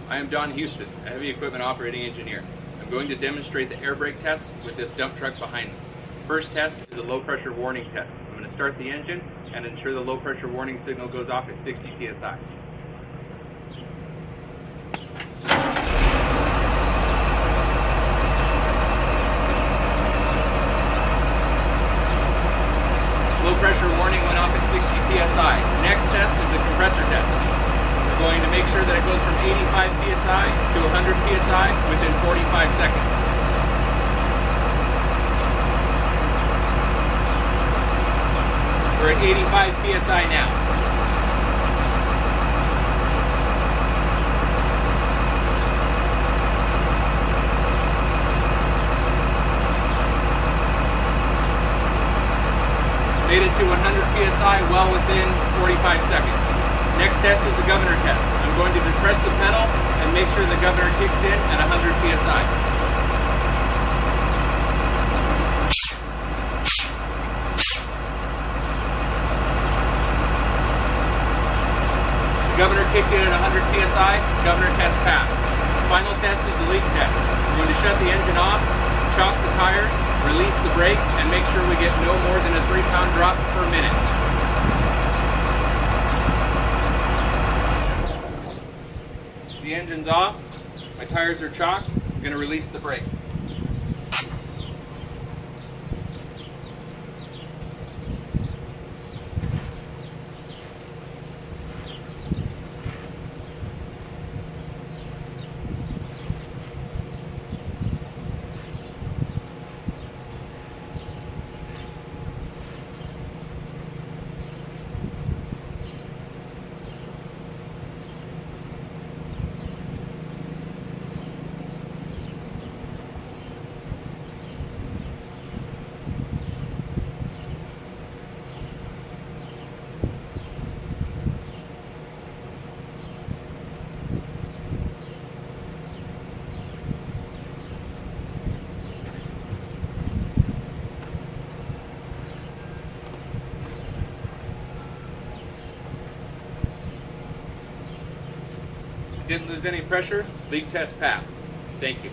I am Don Houston, a heavy equipment operating engineer. I'm going to demonstrate the air brake test with this dump truck behind me. First test is a low pressure warning test. I'm going to start the engine and ensure the low pressure warning signal goes off at 60 psi. Low pressure warning went off at 60 psi. Next test is the compressor test. We're going to make sure that it goes from 85 psi to 100 psi within 45 seconds. We're at 85 psi now. Made it to 100 psi well within 45 seconds. Next test is the governor test. I'm going to depress the pedal and make sure the governor kicks in at 100 psi. The governor kicked in at 100 psi. Governor test passed. Final test is the leak test. We're going to shut the engine off, chock the tires, release the brake, and make sure we get no more than a 3-pound drop per minute. The engine's off, my tires are chocked, I'm going to release the brake. Didn't lose any pressure, leak test passed. Thank you.